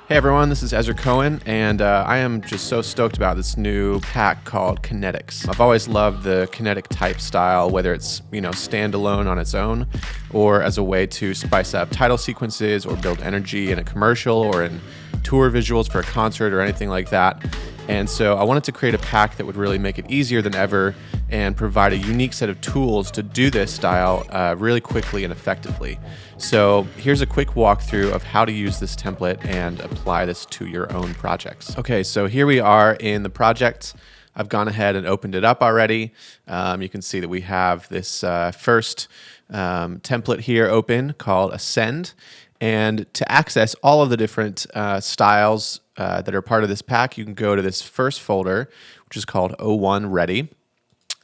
Hey everyone, this is Ezra Cohen, and I am just so stoked about this new pack called Kinetix. I've always loved the kinetic type style, whether it's standalone on its own, or as a way to spice up title sequences or build energy in a commercial or in tour visuals for a concert or anything like that. And so I wanted to create a pack that would really make it easier than ever and provide a unique set of tools to do this style really quickly and effectively. So here's a quick walkthrough of how to use this template and apply this to your own projects. Okay, so here we are in the project. I've gone ahead and opened it up already. You can see that we have this first template here open called Ascend. And to access all of the different styles that are part of this pack, you can go to this first folder, which is called O1 Ready.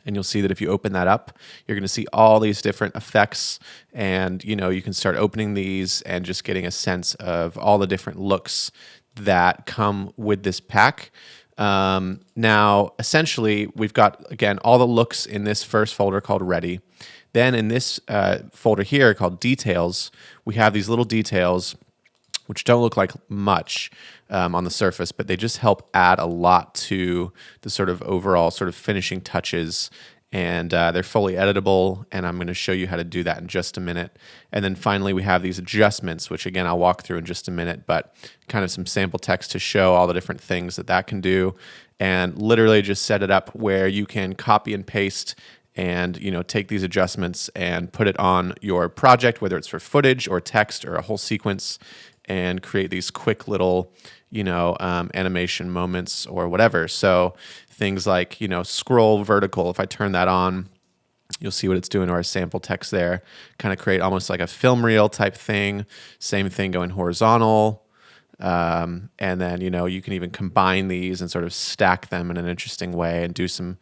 And you'll see that if you open that up, you're going to see all these different effects, and you can start opening these and just getting a sense of all the different looks that come with this pack. Now, essentially, we've got, again, all the looks in this first folder called Ready. Then in this folder here called Details, we have these little details which don't look like much on the surface, but they just help add a lot to the sort of overall sort of finishing touches. And they're fully editable, and I'm going to show you how to do that in just a minute. And then finally, we have these adjustments, which again, I'll walk through in just a minute, but kind of some sample text to show all the different things that can do. And literally just set it up where you can copy and paste and take these adjustments and put it on your project, whether it's for footage or text or a whole sequence, and create these quick little animation moments or whatever. So things like scroll vertical, if I turn that on, you'll see what it's doing to our sample text there. Kind of create almost like a film reel type thing. Same thing going horizontal. And then, you can even combine these and sort of stack them in an interesting way and do some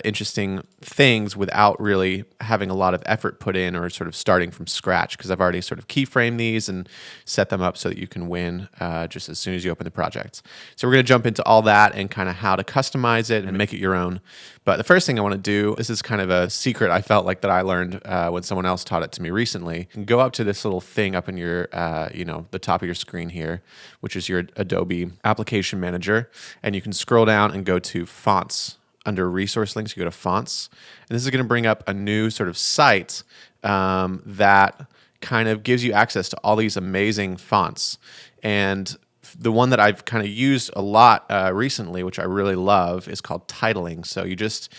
interesting things without really having a lot of effort put in or sort of starting from scratch, because I've already sort of keyframed these and set them up so that you can win just as soon as you open the project. So we're going to jump into all that and kind of how to customize it and make it your own. But the first thing I want to do, this is kind of a secret I felt like that I learned when someone else taught it to me recently. You can go up to this little thing up in your, the top of your screen here, which is your Adobe Application Manager, and you can scroll down and go to Fonts. Under Resource Links, you go to Fonts, and this is going to bring up a new sort of site that kind of gives you access to all these amazing fonts. And the one that I've kind of used a lot recently, which I really love, is called Titling. So you just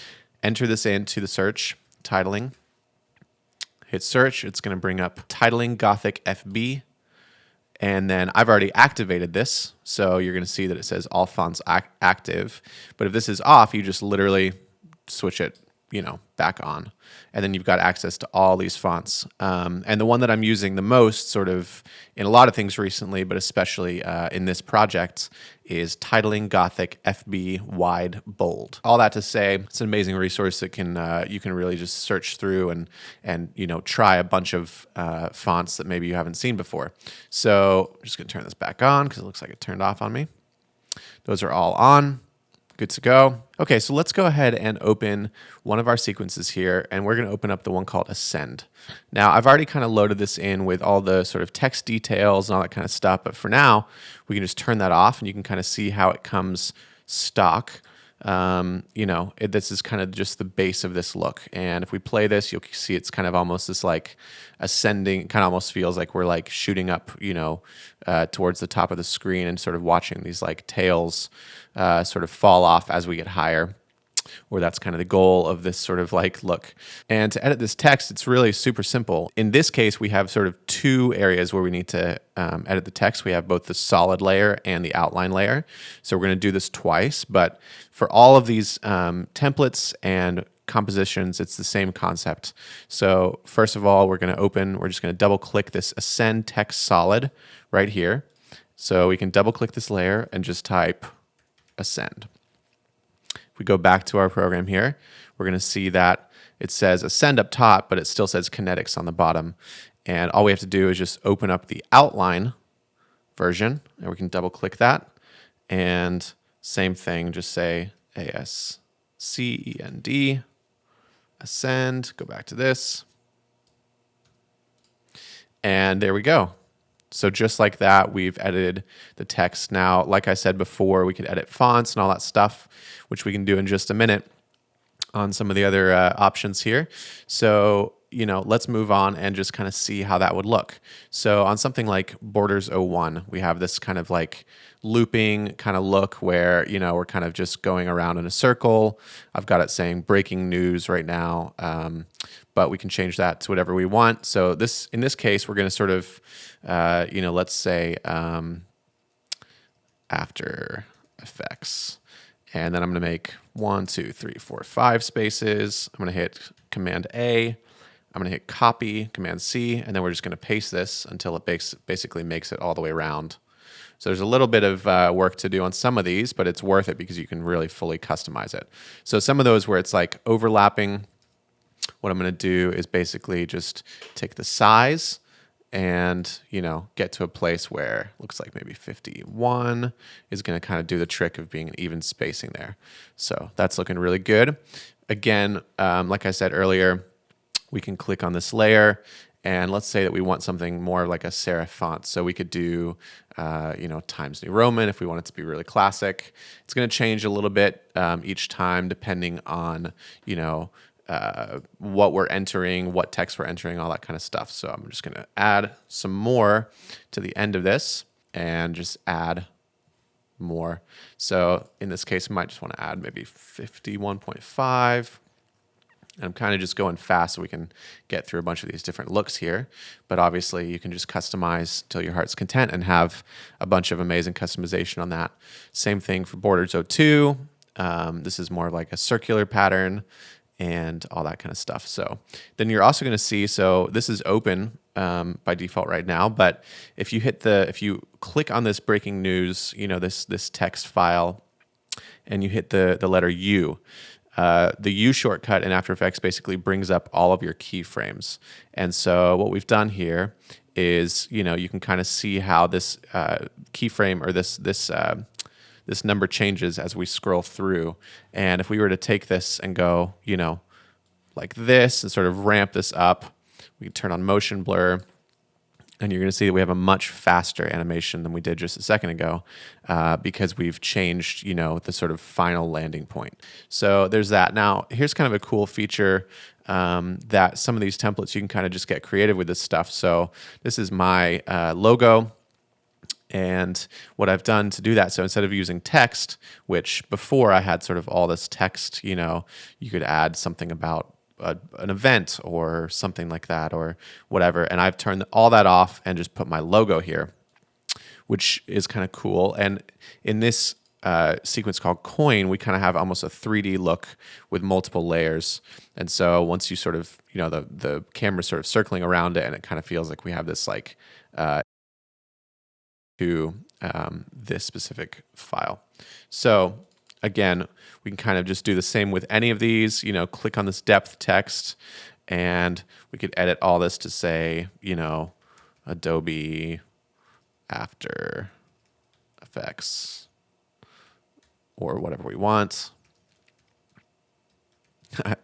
enter this into the search, Titling, hit search, it's going to bring up Titling Gothic FB. And then I've already activated this, so you're going to see that it says all fonts active. But if this is off, you just literally switch it, back on. And then you've got access to all these fonts. And the one that I'm using the most sort of in a lot of things recently, but especially in this project, is Titling Gothic FB Wide Bold. All that to say, it's an amazing resource that can you can really just search through and try a bunch of fonts that maybe you haven't seen before. So I'm just going to turn this back on because it looks like it turned off on me. Those are all on. Good to go. Okay, so let's go ahead and open one of our sequences here, and we're going to open up the one called Ascend. Now, I've already kind of loaded this in with all the sort of text details and all that kind of stuff, but for now, we can just turn that off, and you can kind of see how it comes stock. This is kind of just the base of this look. And if we play this, you'll see it's kind of almost this like ascending, kind of almost feels like we're like shooting up, towards the top of the screen and sort of watching these like tails sort of fall off as we get higher. Or that's kind of the goal of this sort of like look. And to edit this text, it's really super simple. In this case, we have sort of two areas where we need to edit the text. We have both the solid layer and the outline layer. So we're going to do this twice. But for all of these templates and compositions, it's the same concept. So first of all, we're just going to double click this Ascend Text Solid right here. So we can double click this layer and just type Ascend. We go back to our program here, we're going to see that it says Ascend up top, but it still says Kinetix on the bottom. And all we have to do is just open up the outline version, and we can double click that. And same thing, just say ASCEND, Ascend, go back to this. And there we go. So just like that, we've edited the text. Now, like I said before, we could edit fonts and all that stuff, which we can do in just a minute on some of the other options here. So, let's move on and just kind of see how that would look. So on something like Borders 01, we have this kind of like looping kind of look where, we're kind of just going around in a circle. I've got it saying breaking news right now, but we can change that to whatever we want. So in this case, we're going to sort of, let's say After Effects. And then I'm going to make 1, 2, 3, 4, 5 spaces. I'm going to hit Command A. I'm going to hit Copy, Command C, and then we're just going to paste this until it basically makes it all the way around. So there's a little bit of work to do on some of these, but it's worth it because you can really fully customize it. So some of those where it's like overlapping, what I'm going to do is basically just take the size and, get to a place where it looks like maybe 51 is going to kind of do the trick of being an even spacing there. So that's looking really good. Again, like I said earlier, we can click on this layer, and let's say that we want something more like a serif font. So we could do, Times New Roman if we want it to be really classic. It's going to change a little bit each time depending on, what we're entering, what text we're entering, all that kind of stuff. So I'm just going to add some more to the end of this and just add more. So in this case, I might just want to add maybe 51.5. And I'm kind of just going fast so we can get through a bunch of these different looks here. But obviously, you can just customize till your heart's content and have a bunch of amazing customization on that. Same thing for Borders 02. This is more like a circular pattern and all that kind of stuff. So then you're also going to see, so this is open by default right now, but if you click on this breaking news, this text file, and you hit the letter U, the U shortcut in After Effects basically brings up all of your keyframes. And so what we've done here is, you can kind of see how this keyframe or this number changes as we scroll through. And if we were to take this and go, like this and sort of ramp this up, we can turn on motion blur, and you're going to see that we have a much faster animation than we did just a second ago because we've changed, the sort of final landing point. So there's that. Now, here's kind of a cool feature that some of these templates, you can kind of just get creative with this stuff. So this is my logo. And what I've done to do that, so instead of using text, which before I had sort of all this text, you could add something about an event or something like that or whatever. And I've turned all that off and just put my logo here, which is kind of cool. And in this sequence called Coin, we kind of have almost a 3D look with multiple layers. And so once you sort of, the camera's sort of circling around it, and it kind of feels like we have this like to this specific file. So again, we can kind of just do the same with any of these, click on this depth text, and we could edit all this to say, Adobe After Effects or whatever we want.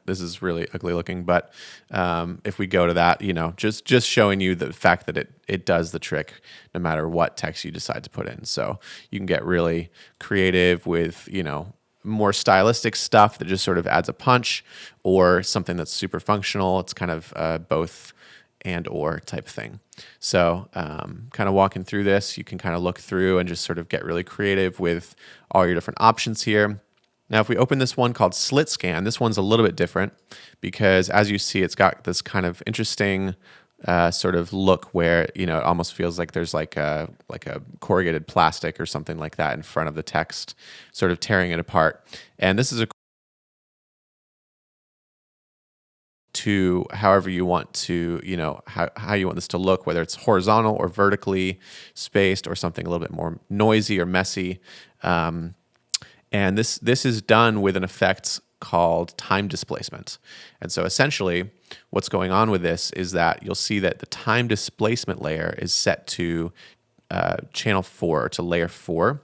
This is really ugly looking, but if we go to that, just showing you the fact that it does the trick no matter what text you decide to put in. So you can get really creative with, more stylistic stuff that just sort of adds a punch, or something that's super functional. It's kind of both and or type thing. So kind of walking through this, you can kind of look through and just sort of get really creative with all your different options here. Now, if we open this one called Slit Scan, this one's a little bit different because, as you see, it's got this kind of interesting sort of look where, it almost feels like there's like a corrugated plastic or something like that in front of the text, sort of tearing it apart. And this is to however you want to, how you want this to look, whether it's horizontal or vertically spaced or something a little bit more noisy or messy. And this is done with an effect called time displacement. And so essentially what's going on with this is that you'll see that the time displacement layer is set to channel 4, to layer 4.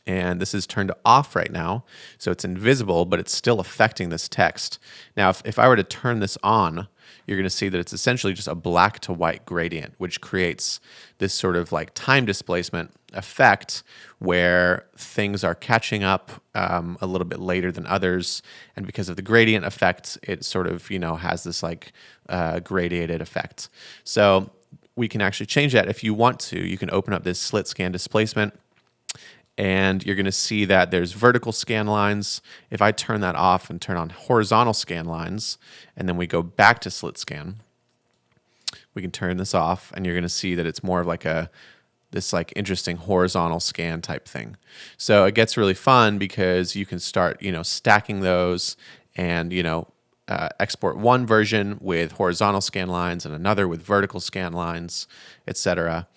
And this is turned off right now, so it's invisible, but it's still affecting this text. Now, if I were to turn this on, you're going to see that it's essentially just a black to white gradient, which creates this sort of like time displacement effect where things are catching up a little bit later than others. And because of the gradient effect, it sort of, has this like gradiated effect. So we can actually change that if you want to. You can open up this slit scan displacement, and you're going to see that there's vertical scan lines. If I turn that off and turn on horizontal scan lines, and then we go back to slit scan, we can turn this off, and you're going to see that it's more of like this like interesting horizontal scan type thing. So it gets really fun because you can start, stacking those and, export one version with horizontal scan lines and another with vertical scan lines, etc.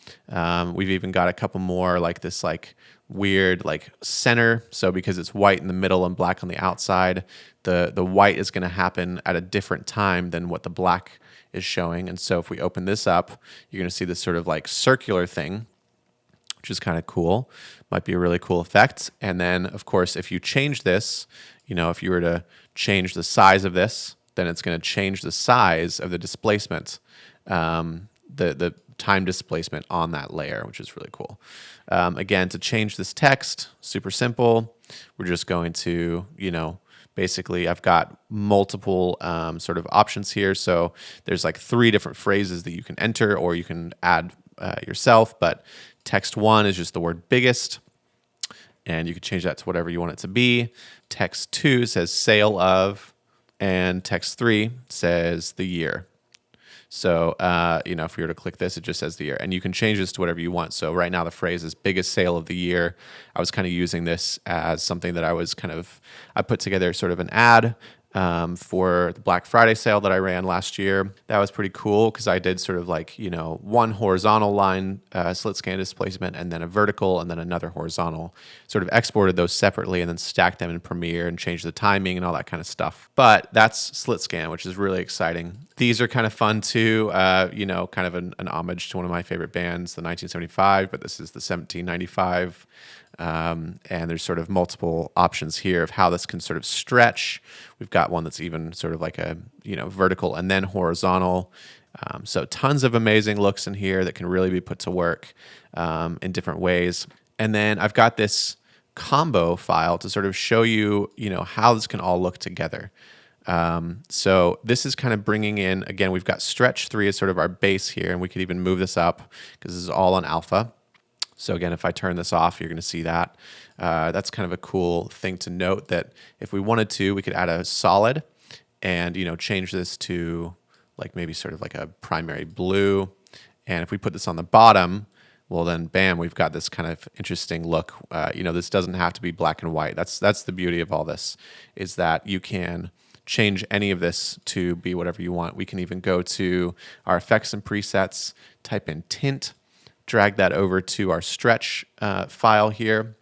We've even got a couple more like this like weird like center. So because it's white in the middle and black on the outside, the white is going to happen at a different time than what the black is showing. And so if we open this up, you're going to see this sort of like circular thing, which is kind of cool. Might be a really cool effect. And then, of course, if you change this, if you were to change the size of this, then it's going to change the size of the displacement, the time displacement on that layer, which is really cool. Again, to change this text, super simple. We're just going to, basically I've got multiple sort of options here. So there's like 3 different phrases that you can enter or you can add yourself, but text 1 is just the word biggest, and you can change that to whatever you want it to be. Text 2 says sale of, and text 3 says the year. So, if we were to click this, it just says the year. And you can change this to whatever you want. So right now the phrase is biggest sale of the year. I was kind of using this as something that I put together sort of an ad for the Black Friday sale that I ran last year. That was pretty cool because I did sort of like, one horizontal line slit scan displacement and then a vertical and then another horizontal. Sort of exported those separately and then stacked them in Premiere and changed the timing and all that kind of stuff. But that's slit scan, which is really exciting. These are kind of fun too, kind of an homage to one of my favorite bands, the 1975, but this is the 1795. And there's sort of multiple options here of how this can sort of stretch. We've got one that's even sort of like a, vertical and then horizontal. So tons of amazing looks in here that can really be put to work in different ways. And then I've got this combo file to sort of show you, how this can all look together. So this is kind of bringing in, again, we've got stretch 3 as sort of our base here, and we could even move this up because this is all on alpha. So again, if I turn this off, you're going to see that. That's kind of a cool thing to note that if we wanted to, we could add a solid and, change this to like maybe sort of like a primary blue. And if we put this on the bottom, well then, bam, we've got this kind of interesting look. This doesn't have to be black and white. That's the beauty of all this, is that you can change any of this to be whatever you want. We can even go to our effects and presets, type in tint, drag that over to our stretch file here.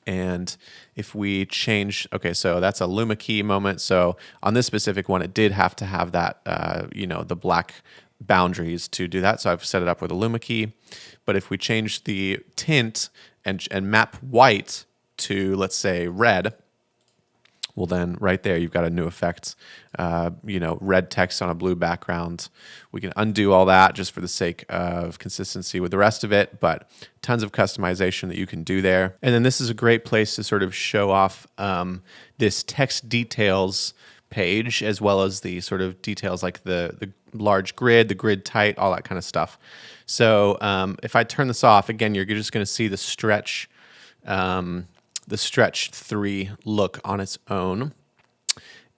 And if we change, okay, so that's a Luma key moment. So on this specific one, it did have to have that, the black boundaries to do that. So I've set it up with a Luma key. But if we change the tint and map white to, let's say, red, well then right there you've got a new effect, red text on a blue background. We can undo all that just for the sake of consistency with the rest of it, but tons of customization that you can do there. And then this is a great place to sort of show off this text details page, as well as the sort of details like the large grid, the grid tight, all that kind of stuff. So if I turn this off, again, you're just going to see the stretch 3 look on its own.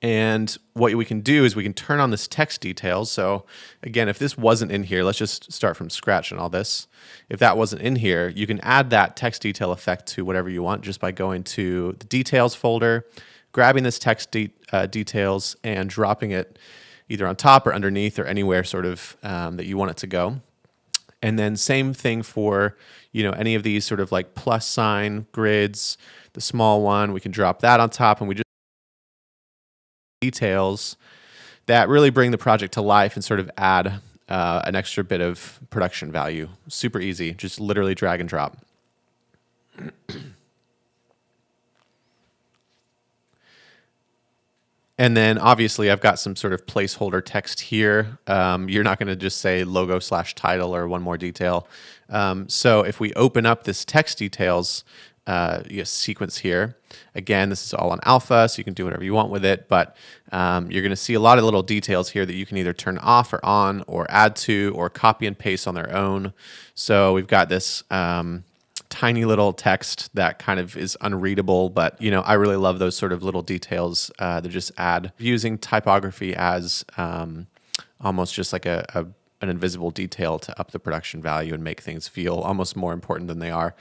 And what we can do is we can turn on this text details. So again, if this wasn't in here, let's just start from scratch on all this. If that wasn't in here, you can add that text detail effect to whatever you want just by going to the details folder, grabbing this text details and dropping it either on top or underneath or anywhere sort of that you want it to go. And then same thing for, any of these sort of like plus sign grids, the small one, we can drop that on top, and we just details that really bring the project to life and sort of add an extra bit of production value. Super easy, just literally drag and drop. And then obviously I've got some sort of placeholder text here. You're not going to just say logo/title or one more detail. So if we open up this text details sequence here, again, this is all on alpha, so you can do whatever you want with it, but you're going to see a lot of little details here that you can either turn off or on or add to or copy and paste on their own. So we've got this tiny little text that kind of is unreadable, but I really love those sort of little details that just add, using typography as almost just like an invisible detail to up the production value and make things feel almost more important than they are.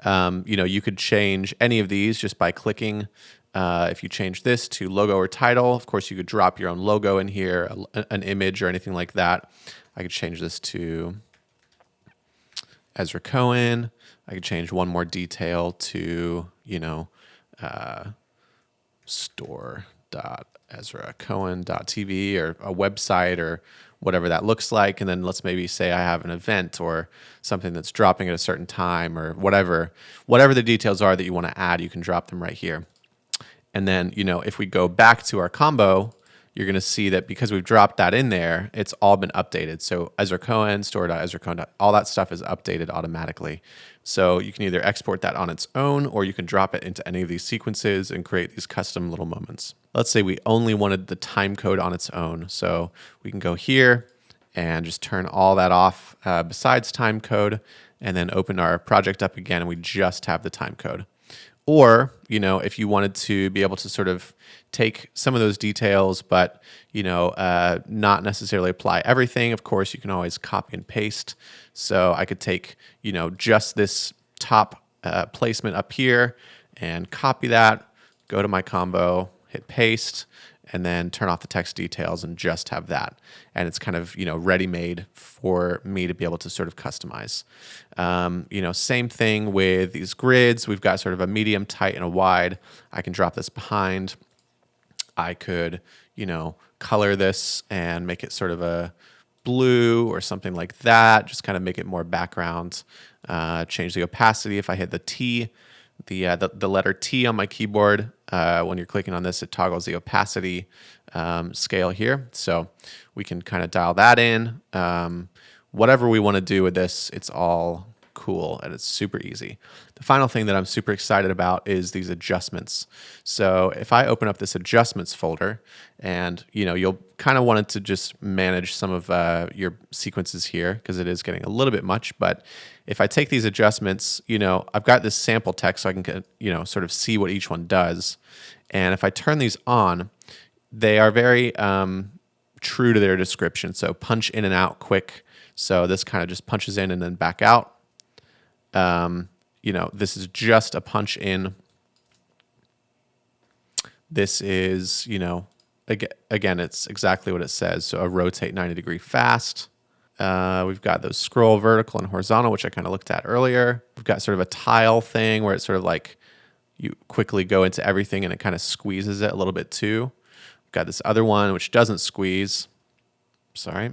You could change any of these just by clicking. If you change this to logo or title, of course you could drop your own logo in here, an image or anything like that. I could change this to Ezra Cohen. I could change one more detail to, store.ezracohen.tv or a website or whatever that looks like. And then let's maybe say I have an event or something that's dropping at a certain time or whatever the details are that you want to add, you can drop them right here. And then, if we go back to our combo, you're going to see that because we've dropped that in there, it's all been updated. So Ezra Cohen, store.ezracohen, all that stuff is updated automatically. So you can either export that on its own, or you can drop it into any of these sequences and create these custom little moments. Let's say we only wanted the time code on its own. So we can go here and just turn all that off besides time code, and then open our project up again, and we just have the time code. Or, if you wanted to be able to sort of take some of those details, but, not necessarily apply everything, of course, you can always copy and paste. So I could take, just this top placement up here and copy that, go to my combo, hit paste, and then turn off the text details and just have that. And it's kind of, ready-made for me to be able to sort of customize. Same thing with these grids. We've got sort of a medium, tight, and a wide. I can drop this behind. I could, color this and make it sort of a blue or something like that. Just kind of make it more background. Change the opacity. If I hit the T, the letter T on my keyboard, when you're clicking on this, it toggles the opacity scale here. So we can kind of dial that in. Whatever we want to do with this, it's all cool and it's super easy. The final thing that I'm super excited about is these adjustments. So if I open up this adjustments folder, and you'll kind of want it to just manage some of your sequences here because it is getting a little bit much. But if I take these adjustments, I've got this sample text so I can sort of see what each one does. And if I turn these on, they are very true to their description. So punch in and out quick. So this kind of just punches in and then back out. This is just a punch in. This is, again, it's exactly what it says. So a rotate 90-degree fast. We've got those scroll vertical and horizontal, which I kind of looked at earlier. We've got sort of a tile thing where it's sort of like you quickly go into everything and it kind of squeezes it a little bit too. We've got this other one which doesn't squeeze. Sorry.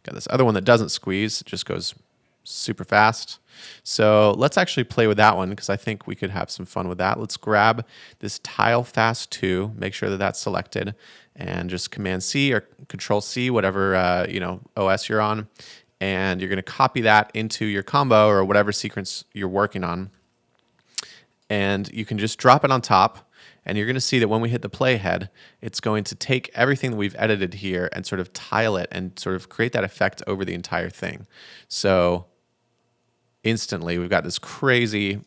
Got this other one that doesn't squeeze. It just goes super fast. So let's actually play with that one because I think we could have some fun with that. Let's grab this tile fast 2, make sure that that's selected, and just Command C or Control C, whatever OS you're on, and you're going to copy that into your combo or whatever sequence you're working on, and you can just drop it on top. And you're going to see that when we hit the playhead, it's going to take everything that we've edited here and sort of tile it and sort of create that effect over the entire thing. So instantly, we've got this crazy,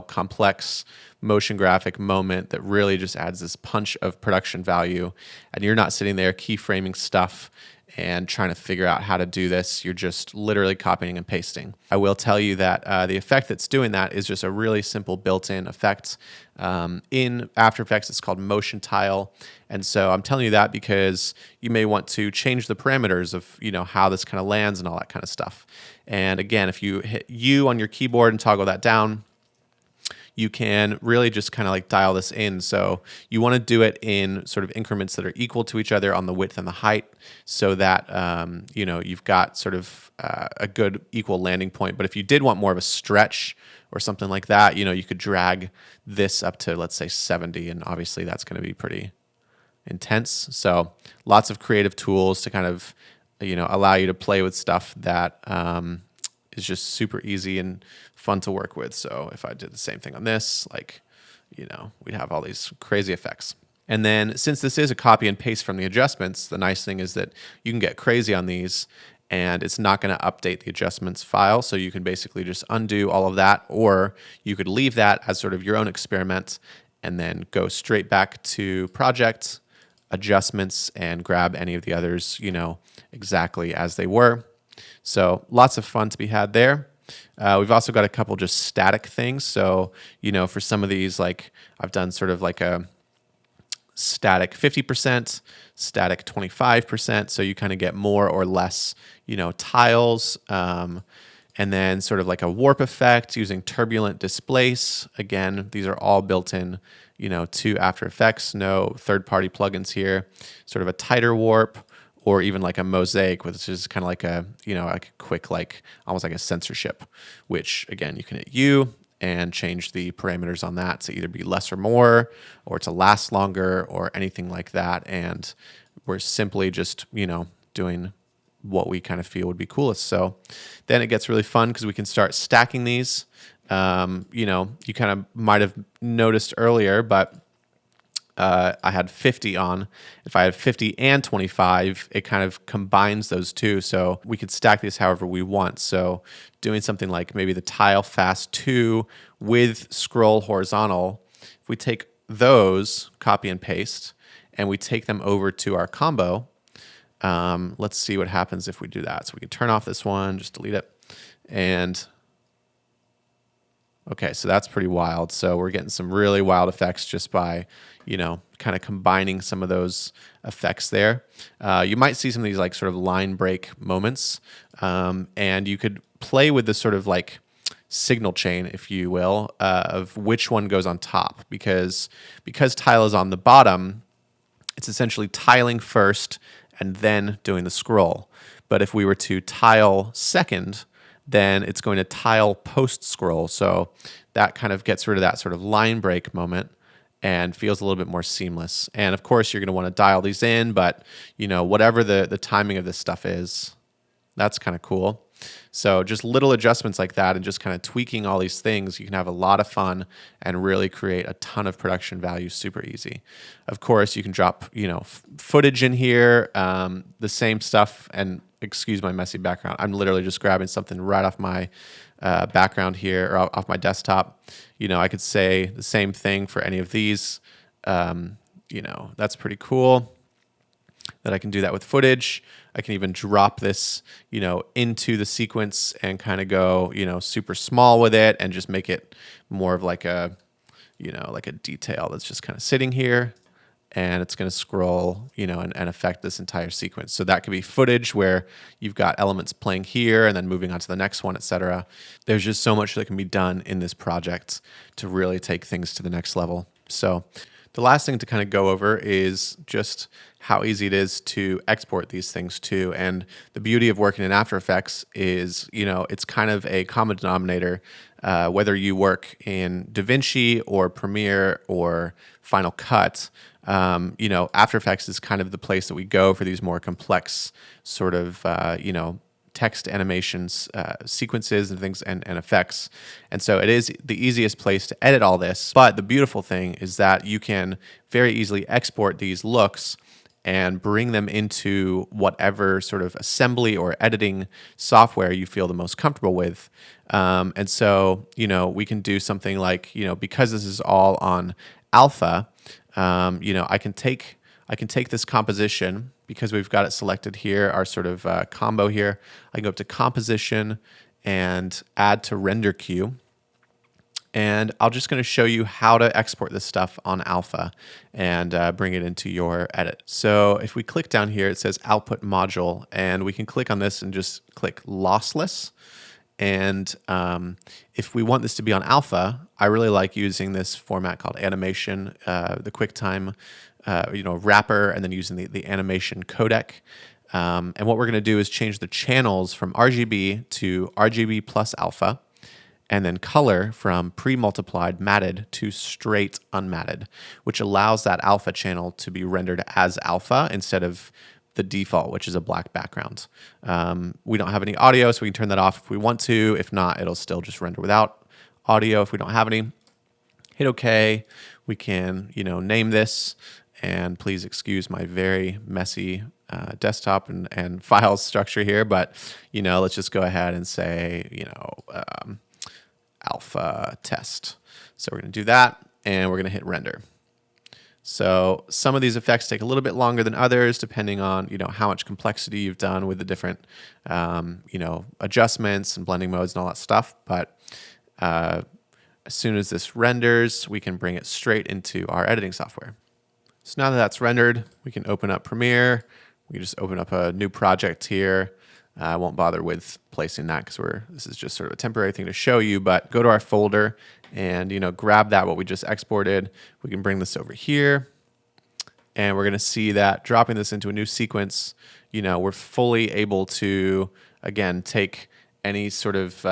complex motion graphic moment that really just adds this punch of production value. And you're not sitting there keyframing stuff and trying to figure out how to do this. You're just literally copying and pasting. I will tell you that the effect that's doing that is just a really simple built-in effect. In After Effects, it's called Motion Tile. And so I'm telling you that because you may want to change the parameters of how this kind of lands and all that kind of stuff. And again, if you hit U on your keyboard and toggle that down, you can really just kind of like dial this in. So you want to do it in sort of increments that are equal to each other on the width and the height so that, you've got sort of a good equal landing point. But if you did want more of a stretch or something like that, you could drag this up to, let's say, 70. And obviously that's going to be pretty intense. So lots of creative tools to kind of, allow you to play with stuff that is just super easy and fun to work with. So if I did the same thing on this, like, we'd have all these crazy effects. And then since this is a copy and paste from the adjustments, the nice thing is that you can get crazy on these and it's not going to update the adjustments file. So you can basically just undo all of that, or you could leave that as sort of your own experiment and then go straight back to project, adjustments, and grab any of the others, exactly as they were. So lots of fun to be had there. We've also got a couple just static things. So, for some of these, like I've done sort of like a static 50%, static 25%. So you kind of get more or less, tiles. And then sort of like a warp effect using turbulent displace. Again, these are all built in, to After Effects, no third-party plugins here. Sort of a tighter warp, or even like a mosaic, which is kind of like a, like a quick, like almost like a censorship, which again, you can hit U and change the parameters on that to either be less or more, or to last longer, or anything like that. And we're simply just, doing what we kind of feel would be coolest. So then it gets really fun because we can start stacking these. You kind of might have noticed earlier, but I had 50 on. If I had 50 and 25, it kind of combines those two. So we could stack these however we want. So doing something like maybe the tile fast 2 with scroll horizontal, if we take those, copy and paste, and we take them over to our combo, let's see what happens if we do that. So we can turn off this one, just delete it. And okay, so that's pretty wild. So we're getting some really wild effects just by, kind of combining some of those effects there. You might see some of these like sort of line break moments, and you could play with this sort of like signal chain, if you will, of which one goes on top, because tile is on the bottom, it's essentially tiling first and then doing the scroll. But if we were to tile second, then it's going to tile post scroll. So that kind of gets rid of that sort of line break moment and feels a little bit more seamless. And of course, you're going to want to dial these in, but whatever the timing of this stuff is, that's kind of cool. So just little adjustments like that and just kind of tweaking all these things, you can have a lot of fun and really create a ton of production value super easy. Of course, you can drop, footage in here, the same stuff, and excuse my messy background. I'm literally just grabbing something right off my background here, or off my desktop. I could say the same thing for any of these. That's pretty cool that I can do that with footage. I can even drop this, into the sequence and kind of go, super small with it and just make it more of like a, like a detail that's just kind of sitting here. And it's going to scroll, and affect this entire sequence. So that could be footage where you've got elements playing here and then moving on to the next one, etc. There's just so much that can be done in this project to really take things to the next level. So the last thing to kind of go over is just how easy it is to export these things too. And the beauty of working in After Effects is, it's kind of a common denominator, whether you work in DaVinci or Premiere or Final Cut. After Effects is kind of the place that we go for these more complex sort of, text animations, sequences and things and effects. And so it is the easiest place to edit all this. But the beautiful thing is that you can very easily export these looks and bring them into whatever sort of assembly or editing software you feel the most comfortable with. And so, we can do something like, because this is all on alpha, I can take this composition, because we've got it selected here, our sort of combo here. I can go up to composition and add to render queue. And I'm just going to show you how to export this stuff on alpha and bring it into your edit. So if we click down here, it says output module, and we can click on this and just click lossless. And if we want this to be on alpha, I really like using this format called animation, the QuickTime, wrapper, and then using the animation codec. And what we're going to do is change the channels from RGB to RGB plus alpha. and then color from pre-multiplied matted to straight unmatted, which allows that alpha channel to be rendered as alpha instead of the default, which is a black background. We don't have any audio, so we can turn that off if we want to. If not, it'll still just render without audio if we don't have any. Hit OK. We can, name this, and please excuse my very messy desktop and file structure here, but, let's just go ahead and say, alpha test. So we're going to do that, and we're going to hit render. So some of these effects take a little bit longer than others, depending on how much complexity you've done with the different adjustments and blending modes and all that stuff. But as soon as this renders, we can bring it straight into our editing software. So now that that's rendered, we can open up Premiere. We can just open up a new project here. I won't bother with placing that because this is just sort of a temporary thing to show you, but go to our folder and grab what we just exported. We can bring this over here, and we're going to see that dropping this into a new sequence, we're fully able to, again, take any sort of,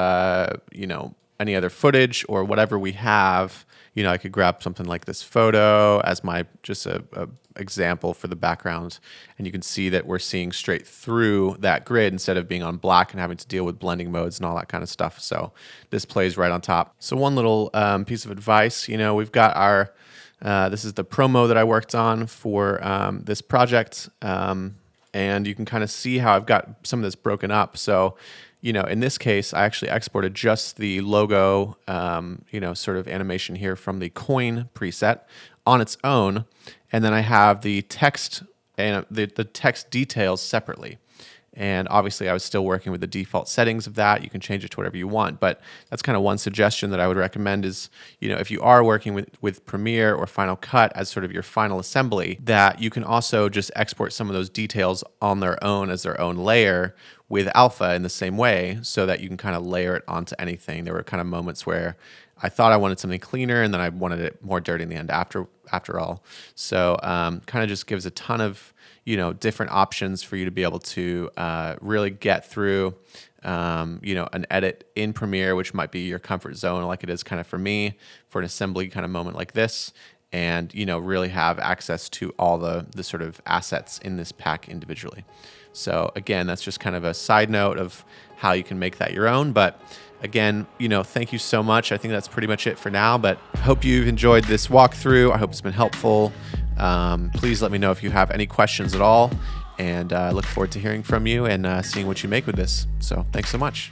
any other footage or whatever we have. I could grab something like this photo as just a example for the background, and you can see that we're seeing straight through that grid instead of being on black and having to deal with blending modes and all that kind of stuff. So this plays right on top. So one little piece of advice, we've got our, this is the promo that I worked on for this project, and you can kind of see how I've got some of this broken up. So in this case, I actually exported just the logo, sort of animation here from the coin preset on its own. And then I have the text and the text details separately. And obviously I was still working with the default settings of that. You can change it to whatever you want, but that's kind of one suggestion that I would recommend is, if you are working with Premiere or Final Cut as sort of your final assembly, that you can also just export some of those details on their own as their own layer with Alpha in the same way, so that you can kind of layer it onto anything. There were kind of moments where I thought I wanted something cleaner, and then I wanted it more dirty in the end after all. So kind of just gives a ton of different options for you to be able to really get through an edit in Premiere, which might be your comfort zone, like it is kind of for me for an assembly kind of moment like this, and really have access to all the sort of assets in this pack individually. So again, that's just kind of a side note of how you can make that your own. But again, thank you so much. I think that's pretty much it for now, but I hope you've enjoyed this walkthrough. I hope it's been helpful. Please let me know if you have any questions at all, and I look forward to hearing from you and seeing what you make with this. So thanks so much.